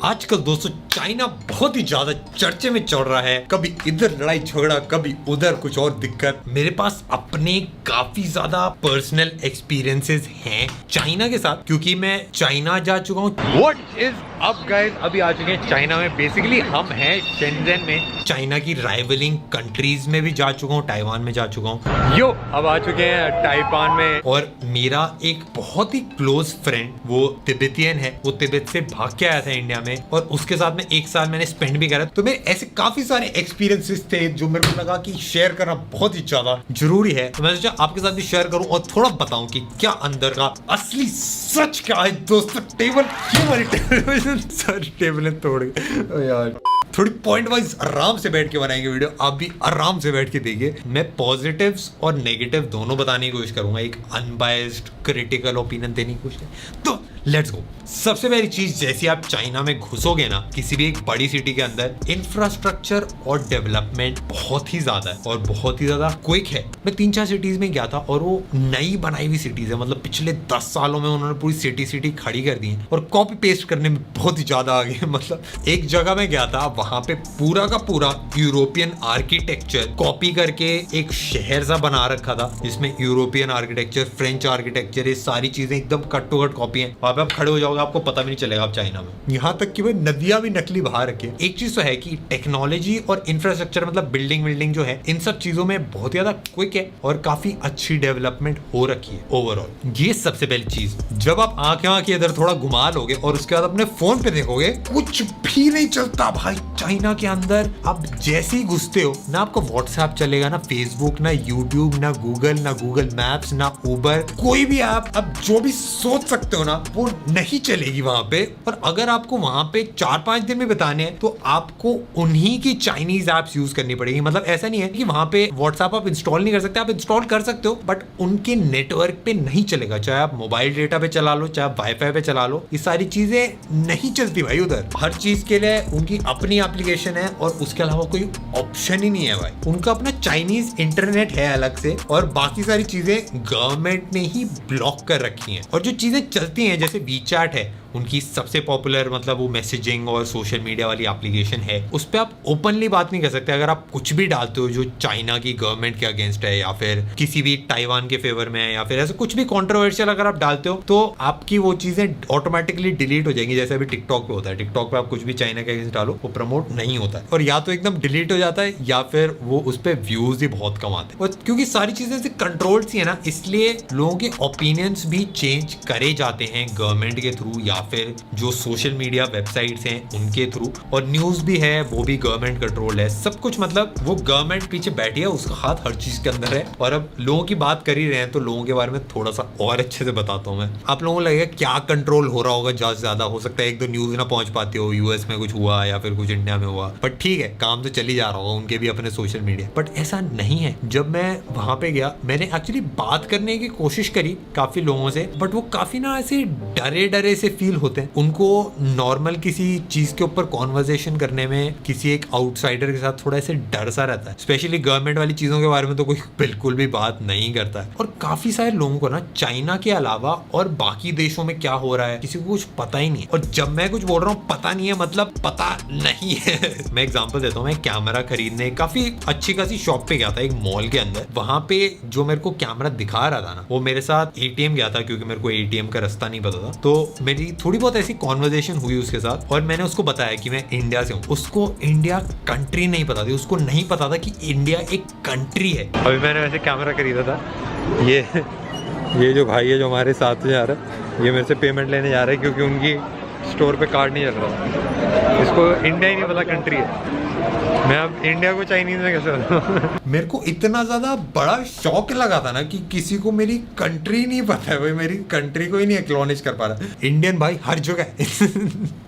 आजकल दोस्तों चाइना बहुत ही ज्यादा चर्चे में चल रहा है। कभी इधर लड़ाई झगड़ा, कभी उधर कुछ और दिक्कत। मेरे पास अपने काफी ज्यादा पर्सनल एक्सपीरियंसेस हैं चाइना के साथ, क्योंकि मैं चाइना जा चुका हूँ। व्हाट इज अप गाइस, अभी आ चुके हैं चाइना में। बेसिकली हम हैं शेंजन में। चाइना की राइवलिंग कंट्रीज में भी जा चुका हूँ, ताइवान में जा चुका हूँ। यो अब आ चुके हैं ताइवान में। और मेरा एक बहुत ही क्लोज फ्रेंड वो तिब्बतियन है, वो तिब्बत से भाग के आया था इंडिया में, और उसके साथ में 1 साल मैंने स्पेंड भी करा। तो मेरे ऐसे काफी सारे एक्सपीरियंसेस थे जो मेरे को लगा कि शेयर करना बहुत ही ज्यादा जरूरी है। तो मैं सोचा आपके साथ भी शेयर करूं और थोड़ा बताऊं कि क्या अंदर का असली सच क्या है। दोस्तों टेबल, ये वाली टेबल सारी टेबलें तोड़ गई यार। थोड़ी पॉइंट वाइज आराम से बैठ के बनाएंगे वीडियो, आप भी आराम से बैठ के देखिए। मैं पॉजिटिव्स और नेगेटिव दोनों बताने की कोशिश करूंगा, एक अनबायस्ड क्रिटिकल ओपिनियन देने की कोशिश। तो लेट्स गो। सबसे पहली चीज, जैसे आप चाइना में घुसोगे ना, किसी भी एक बड़ी सिटी के अंदर, इंफ्रास्ट्रक्चर और डेवलपमेंट बहुत ही ज्यादा है और बहुत ही ज्यादा क्विक है। मैं 3-4 सिटीज में गया था और वो नई बनाई हुई सिटीज है। मतलब पिछले 10 सालों में उन्होंने पूरी सिटी खड़ी कर दी है और कॉपी पेस्ट करने में बहुत ही ज्यादा आगे है। मतलब एक जगह में गया था, वहां पे पूरा का पूरा यूरोपियन आर्किटेक्चर कॉपी करके एक शहर सा बना रखा था, जिसमें यूरोपियन आर्किटेक्चर, फ्रेंच आर्किटेक्चर, ये सारी चीजें एकदम कट टू कट कॉपी है। वहां पे आप खड़े हो जाओगे, आपको पता भी नहीं चलेगा आप चाइना में। यहाँ तक कि भाई नदियां भी नकली बाहर रखी है। एक चीज तो है कि टेक्नोलॉजी और इंफ्रास्ट्रक्चर, मतलब बिल्डिंग जो है, इन सब चीजों में बहुत ज्यादा क्विक है और काफी अच्छी डेवलपमेंट हो रखी है ओवरऑल। ये सबसे पहली चीज। जब आप आंखें इधर थोड़ा घुमा लोगे और उसके बाद अपने फोन पे देखोगे, कुछ भी नहीं चलता भाई चाइना के अंदर। आप जैसे ही घुसते हो ना, आपको व्हाट्सएप चलेगा, ना फेसबुक, ना यूट्यूब, ना गूगल मैप्स, ना उबर, कोई भी ऐप आप जो भी सोच सकते हो ना, वो नहीं चलेगी वहां पे। और अगर आपको वहां पे 4-5 दिन में बिताने हैं तो आपको उन्हीं की चाइनीज एप्स यूज करनी पड़ेगी। मतलब ऐसा नहीं है कि वहां पे व्हाट्सएप आप इंस्टॉल नहीं कर सकते, आप इंस्टॉल कर सकते हो बट उनके नेटवर्क पे नहीं चलेगा। चाहे आप मोबाइल डेटा पे चला लो, चाहे आप वाईफाई पे चला लो, ये सारी चीजें नहीं चलती भाई उधर। हर चीज के लिए उनकी अपनी एप्लीकेशन है और उसके अलावा कोई ऑप्शन ही नहीं है भाई। उनका अपना चाइनीज इंटरनेट है अलग से, और बाकी सारी चीजें गवर्नमेंट ने ही ब्लॉक कर रखी हैं। और जो चीजें चलती हैं, जैसे वीचैट है उनकी सबसे पॉपुलर, मतलब वो मैसेजिंग और सोशल मीडिया वाली एप्लीकेशन है, उस पर आप ओपनली बात नहीं कर सकते। अगर आप कुछ भी डालते हो जो चाइना की गवर्नमेंट के अगेंस्ट है, या फिर किसी भी ताइवान के फेवर में है, या फिर ऐसा कुछ भी कंट्रोवर्शियल अगर आप डालते हो, तो आपकी वो चीजें ऑटोमेटिकली डिलीट हो जाएंगी। जैसे अभी टिकटॉक पे होता है, टिकटॉक पे आप कुछ भी चाइना के अगेंस्ट डालो, वो प्रमोट नहीं होता है, और या तो एकदम डिलीट हो जाता है या फिर वो उस पर व्यूज ही बहुत कम आते हैं। और क्योंकि सारी चीजें से कंट्रोल्ड सी है ना, इसलिए लोगों के ओपिनियंस भी चेंज करे जाते हैं गवर्नमेंट के थ्रू, या फिर जो सोशल मीडिया वेबसाइट्स हैं उनके थ्रू। और न्यूज भी है, वो भी गवर्नमेंट कंट्रोल है, सब कुछ। मतलब वो गवर्नमेंट पीछे बैठी है, उसका हाथ हर चीज के अंदर है। और अब लोगों की बात कर ही रहे हैं तो लोगों के बारे में थोड़ा सा और अच्छे से बताता हूँ मैं। आप लोगों को लगेगा क्या कंट्रोल हो रहा होगा, ज्यादा से ज्यादा हो सकता है 1-2 न्यूज ना पहुंच पाती हो, यूएस में कुछ हुआ या फिर कुछ इंडिया में हुआ, बट ठीक है, काम तो चल ही जा रहा होगा, उनके भी अपने सोशल मीडिया। बट ऐसा नहीं है। जब मैं वहां पे गया, मैंने एक्चुअली बात करने की कोशिश करी काफी लोगों से, बट वो काफी ना ऐसे डरे से फील होते हैं। उनको नॉर्मल किसी चीज के ऊपर कॉन्वर्सेशन करने में किसी एक आउटसाइडर के साथ थोड़ा ऐसे डर सा रहता है। स्पेशली गवर्नमेंट वाली चीजों के बारे में तो कोई बिल्कुल भी बात नहीं करता है। और काफी सारे लोगों को ना चाइना के अलावा और बाकी देशों में क्या हो रहा है किसी को कुछ पता ही नहीं। और जब मैं कुछ बोल रहा हूँ पता नहीं है, मतलब पता नहीं है। मैं एग्जांपल देता हूँ, मैं कैमरा खरीदने काफी अच्छी खासी शॉप पे गया था, एक मॉल के अंदर। वहां पे जो मेरे को कैमरा दिखा रहा था ना, वो मेरे साथ एटीएम गया था, क्योंकि मेरे को एटीएम का रास्ता नहीं पता था। तो मेरी थोड़ी बहुत ऐसी कॉन्वर्सेशन हुई उसके साथ, और मैंने उसको बताया कि मैं इंडिया से हूँ। उसको इंडिया कंट्री नहीं पता थी, उसको नहीं पता था कि इंडिया एक कंट्री है। अभी मैंने वैसे कैमरा खरीदा था, ये जो भाई है जो हमारे साथ जा रहा है, ये मेरे से पेमेंट लेने जा रहा है, क्योंकि उनकी स्टोर पे कार्ड नहीं चल रहा। इसको इंडिया ही नहीं पता कंट्री है। मैं अब इंडिया को चाइनीज में कैसे बताऊं? मेरे को इतना ज्यादा बड़ा शौक लगा था ना कि किसी को मेरी कंट्री नहीं पता है भाई, मेरी कंट्री को ही नहीं एक्नॉलेज कर पा रहा। इंडियन भाई हर जगह है।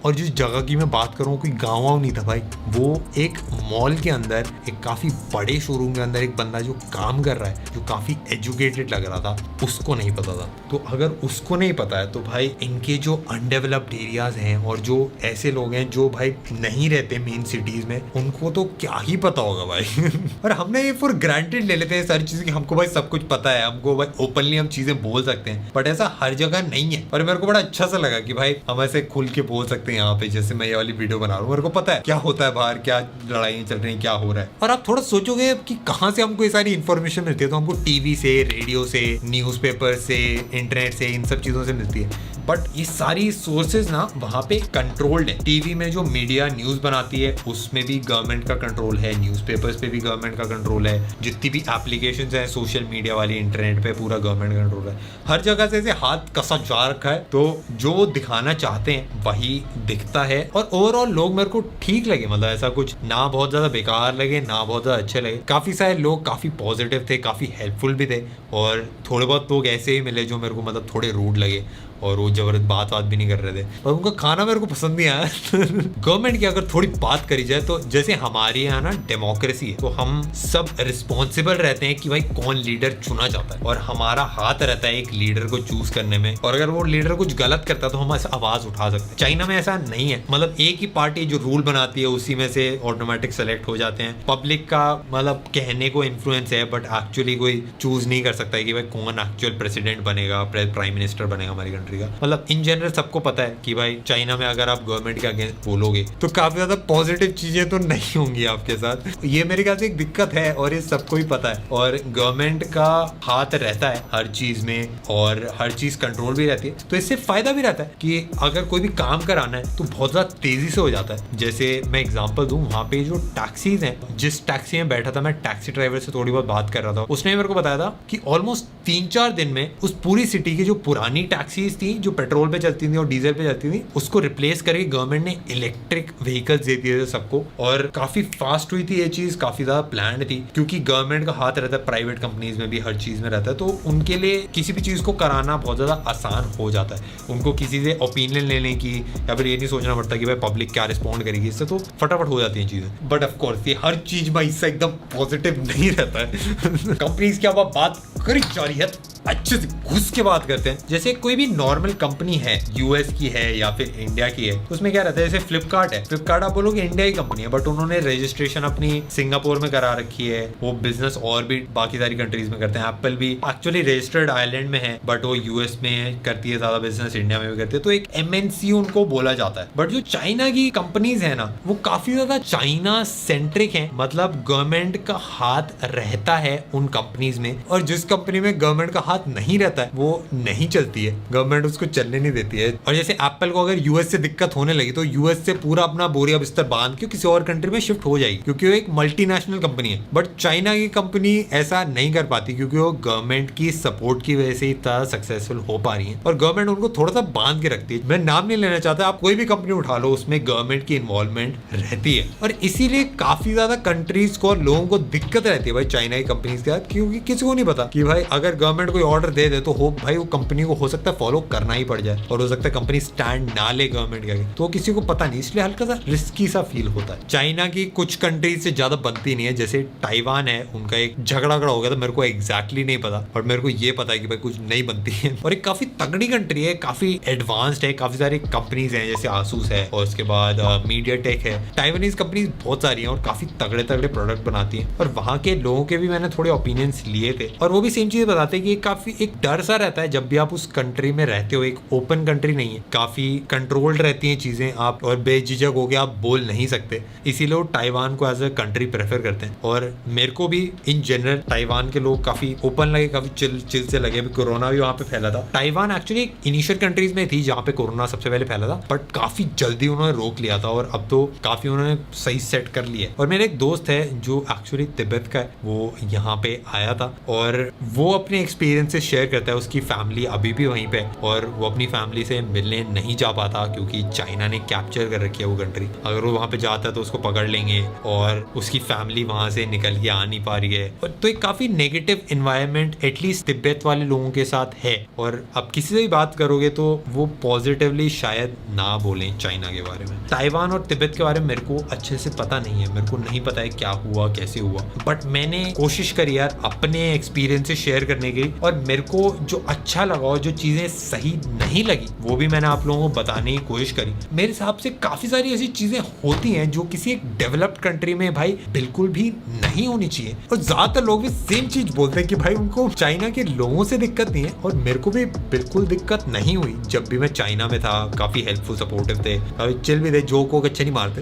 और जिस जगह की मैं बात करूँ, कोई गाँव नहीं था भाई, वो एक मॉल के अंदर, एक काफी बड़े शोरूम के अंदर एक बंदा जो काम कर रहा है, जो काफी एजुकेटेड लग रहा था, उसको नहीं पता था। तो अगर उसको नहीं पता है तो भाई इनके जो अनडेवलप्ड एरिया एरियाज हैं और जो ऐसे लोग हैं जो भाई नहीं रहते मेन सिटीज में, उनको तो क्या ही पता होगा भाई। और हमने ये फॉर ग्रांटेड ले लेते हैं सारी चीजें कि हमको भाई सब कुछ पता है, हमको भाई ओपनली हम चीजें बोल सकते हैं, बट ऐसा हर जगह नहीं है। और मेरे को बड़ा अच्छा सा लगा कि भाई हम ऐसे खुल के बोल सकते हैं यहाँ पे, जैसे मैं ये वाली वीडियो बना रहा हूँ, मेरे को पता है क्या होता है बाहर, क्या लड़ाइयाँ चल रही है, क्या हो रहा है। और आप थोड़ा सोचोगे कि कहाँ से हमको ये सारी इन्फॉर्मेशन मिलती है, तो हमको टीवी से, रेडियो से, न्यूज़पेपर से, इंटरनेट से, इन सब चीजों से मिलती है। बट ये सारी सोर्सेज ना वहाँ पे कंट्रोल्ड है। टीवी में जो मीडिया न्यूज़ बनाती है उसमें भी गवर्नमेंट का कंट्रोल है, न्यूज़पेपर्स पे भी गवर्नमेंट का कंट्रोल है, जितनी भी एप्लीकेशंस हैं सोशल मीडिया वाली इंटरनेट पे पूरा गवर्नमेंट का कंट्रोल है। हर जगह से ऐसे हाथ कसा जा रखा है, तो जो दिखाना चाहते हैं वही दिखता है। और ओवरऑल लोग मेरे को ठीक लगे, मतलब ऐसा कुछ ना बहुत ज़्यादा बेकार लगे ना बहुत ज़्यादा अच्छे लगे। काफ़ी सारे लोग काफ़ी पॉजिटिव थे, काफ़ी हेल्पफुल भी थे, और थोड़े बहुत लोग ऐसे ही मिले जो मेरे को मतलब थोड़े रूड लगे और वो जबरदस्त बात भी नहीं कर रहे थे, और उनका खाना मेरे को पसंद नहीं आया। गवर्नमेंट की अगर थोड़ी बात करी जाए तो जैसे हमारे यहाँ ना डेमोक्रेसी है, तो हम सब रिस्पॉन्सिबल रहते हैं कि भाई कौन लीडर चुना जाता है, और हमारा हाथ रहता है एक लीडर को चूज करने में। और अगर वो लीडर कुछ गलत करता है तो हम ऐसा आवाज उठा सकते हैं। चाइना में ऐसा नहीं है, मतलब एक ही पार्टी जो रूल बनाती है उसी में से ऑटोमेटिक सेलेक्ट हो जाते हैं। पब्लिक का मतलब कहने को इन्फ्लुएंस है, बट एक्चुअली कोई चूज नहीं कर सकता है कि भाई कौन एक्चुअल प्रेसिडेंट बनेगा, प्राइम मिनिस्टर बनेगा हमारी कंट्री का। मतलब इन जनरल सबको पता है कि भाई चाइना में अगर आप गवर्नमेंट के अगेंस्ट बोलोगे तो काफी ज्यादा पॉजिटिव चीजें तो नहीं होंगी आपके साथ। ये मेरे ख्याल से एक दिक्कत है और ये सबको ही पता है। और गवर्नमेंट का हाथ रहता है हर चीज में और हर चीज कंट्रोल भी रहती है, तो इससे फायदा भी रहता है कि अगर कोई भी काम कराना है तो बहुत ज्यादा तेजी से हो जाता है। जैसे मैं एग्जांपल दूं, वहां पे जो टैक्सीज हैं, जिस टैक्सी में बैठा था मैं, टैक्सी ड्राइवर से थोड़ी बहुत बात कर रहा था, उसने मेरे को बताया था कि ऑलमोस्ट 3-4 दिन में उस पूरी सिटी की जो पुरानी टैक्सीज थी जो पेट्रोल पे चलती थी और डीजल पे चलती थी, उसको रिप्लेस करके गवर्नमेंट ने इलेक्ट्रिक व्हीकल्स दे दिए थे सबको। और काफी फास्ट हुई थी ये चीज, काफी ज्यादा प्लान्ड थी, क्योंकि गवर्नमेंट का हाथ रहता है प्राइवेट कंपनीज में भी, हर चीज में रहता है, तो उनके लिए किसी भी चीज को कराना बहुत ज्यादा आसान हो जाता है। उनको किसी से ओपिनियन लेने की या फिर ये नहीं सोचना पड़ता कि भाई पब्लिक क्या रिस्पॉन्ड करेगी, इससे तो फटाफट हो जाती है चीजें। बट ऑफकोर्स ये हर चीज में इससे एकदम पॉजिटिव नहीं रहता है। कंपनीज की अब बात करी जा रही है, अच्छे से घुस के बात करते हैं। जैसे कोई भी नॉर्मल कंपनी है, यूएस की है या फिर इंडिया की है, उसमें क्या रहता है, जैसे फ्लिपकार्ट है, फ्लिपकार्ट आप बोलोगे इंडिया की कंपनी है, बट उन्होंने रजिस्ट्रेशन अपनी सिंगापुर में करा रखी है, वो बिजनेस और भी बाकी सारी कंट्रीज में करते हैं। एप्पल भी एक्चुअली रजिस्टर्ड आइलैंड में है, बट वो यूएस में करती है ज्यादा बिजनेस, इंडिया में भी करती है, तो एक एमएनसी उनको बोला जाता है। बट जो चाइना की कंपनीज है ना, वो काफी ज्यादा चाइना सेंट्रिक है, मतलब गवर्नमेंट का हाथ रहता है उन कंपनीज में, और जिस कंपनी में गवर्नमेंट का नहीं रहता है वो नहीं चलती है, गवर्नमेंट उसको चलने नहीं देती है। और जैसे एप्पल को अगर यूएस से दिक्कत होने लगी तो यूएस से पूरा अपना बोरिया बिस्तर बांध के किसी और कंट्री में शिफ्ट हो जाएगी, क्योंकि वो एक मल्टीनेशनल कंपनी है। बट चाइना की कंपनी ऐसा नहीं कर पाती, क्योंकि वो गवर्नमेंट की सपोर्ट की वजह से इतना सक्सेसफुल हो पा रही है, और गवर्नमेंट उनको थोड़ा सा बांध के रखती है। मैं नाम नहीं लेना चाहता, आप कोई भी कंपनी उठा लो, उसमें गवर्नमेंट की इन्वॉल्वमेंट रहती है, और इसीलिए काफी ज्यादा कंट्रीज को और लोगों को दिक्कत रहती है भाई चाइना की कंपनीज के साथ, क्योंकि किसी को नहीं पता कि भाई अगर गवर्नमेंट कोई ऑर्डर दे दे तो हो भाई वो कंपनी को हो सकता है फॉलो करना ही पड़ जाए, और हो सकता है कंपनी स्टैंड ना ले गवर्नमेंट के आगे, तो किसी को पता नहीं, इसलिए हल्का सा रिस्की सा फील होता है। चाइना की कुछ कंट्रीज से ज्यादा बनती नहीं है, जैसे ताइवान है, उनका एक झगड़ा हो गया था, मेरे को एग्जैक्टली नहीं पता, बट मेरे को ये पता है कि भाई कुछ नहीं बनती है, और एक काफी तगड़ी कंट्री है, काफी एडवांस्ड है, काफी सारी कंपनीज हैं, जैसे आसूस है और उसके बाद मीडियाटेक है। ताइवानीज कंपनीज बहुत सारी हैं और काफी तगड़े तगड़े प्रोडक्ट बनाती हैं, और वहां के लोगों के भी मैंने थोड़े ओपिनियंस लिए थे, और वो भी सेम चीज बताते हैं कि काफी एक डर सा रहता है जब भी आप उस कंट्री में रहते हो। एक ओपन कंट्री नहीं है, काफी कंट्रोल्ड रहती हैं चीजें, आप और बेझिझक हो के आप बोल नहीं सकते, इसीलिए वो ताइवान को एज अ कंट्री प्रेफर करते हैं। और मेरे को भी इन जनरल ताइवान के लोग काफी ओपन लगे, काफी चिल से लगे। अभी कोरोना भी वहां पे फैला था। ताइवान एक्चुअली इनिशियल कंट्रीज में थी जहाँ पे कोरोना सबसे पहले फैला था, बट काफी जल्दी उन्होंने रोक लिया था, और अब तो काफी उन्होंने सही सेट कर लिया है। और मेरा एक दोस्त है जो एक्चुअली तिब्बत का है, वो यहाँ पे आया था और वो अपने एक्सपीरियंसेस शेयर करता है। उसकी फैमिली अभी भी वहीं पे, और वो अपनी फैमिली से मिलने नहीं जा पाता क्योंकि चाइना ने कैप्चर कर रखी है वो कंट्री। अगर वो वहाँ पे जाता है तो उसको पकड़ लेंगे, और उसकी फैमिली वहाँ से निकल के आ नहीं पा रही है। तो एक काफी नेगेटिव एनवायरनमेंट एटलीस्ट तिब्बत वाले लोगों के साथ है, और अब किसी से भी बात करोगे तो वो पॉजिटिवली शायद ना बोलें चाइना के बारे में। ताइवान और तिब्बत के बारे में मेरे को अच्छे से पता नहीं है, मेरे को नहीं पता है क्या हुआ कैसे हुआ, बट मैंने कोशिश करी यार अपने एक्सपीरियंसेस शेयर करने की, और मेरे को जो अच्छा लगा और जो चीजें सही नहीं लगी वो भी मैंने आप लोगों को बताने की कोशिश करी। मेरे हिसाब से काफी सारी ऐसी चीजें होती हैं जो किसी एक डेवलप्ड कंट्री में भाई बिल्कुल भी नहीं होनी चाहिए, और ज्यादातर लोग भी सेम चीज बोलते हैं कि भाई उनको चाइना के लोगों से दिक्कत नहीं है, और मेरे को भी बिल्कुल दिक्कत नहीं हुई। जब भी मैं चाइना में था काफी हेल्पफुल सपोर्टिव थे, काफी चिल भी थे, जोक वोक अच्छे नहीं मारते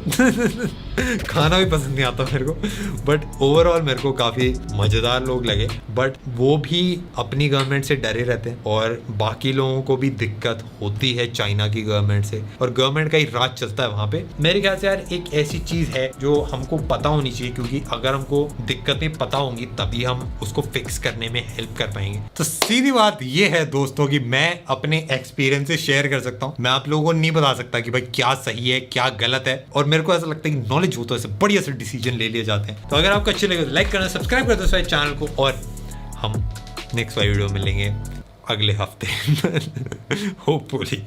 खाना भी पसंद नहीं आता मेरे को, बट ओवरऑल मेरे को काफी मजेदार लोग लगे। बट वो भी अपनी गवर्नमेंट से डरे रहते हैं और बाकी लोगों को भी दिक्कत होती है चाइना की गवर्नमेंट से, और गवर्नमेंट का ही राज चलता है वहां पे। मेरे ख्याल से यार एक ऐसी चीज है जो हमको पता होनी चाहिए, क्योंकि अगर हमको दिक्कतें पता होंगी तभी हम उसको फिक्स करने में हेल्प कर पाएंगे। तो सीधी बात ये है दोस्तों कि मैं अपने एक्सपीरियंसेस शेयर कर सकता हूँ, मैं आप लोगों को नहीं बता सकता कि भाई क्या सही है क्या गलत है, और मेरे को ऐसा लगता है कि नॉलेज हो तो ऐसे बढ़िया से डिसीजन ले लिए जाते हैं। तो अगर आपको अच्छे लगे तो लाइक करना, सब्सक्राइब कर दो इस चैनल को, और हम नेक्स्ट वीडियो में मिलेंगे अगले हफ्ते होपफुली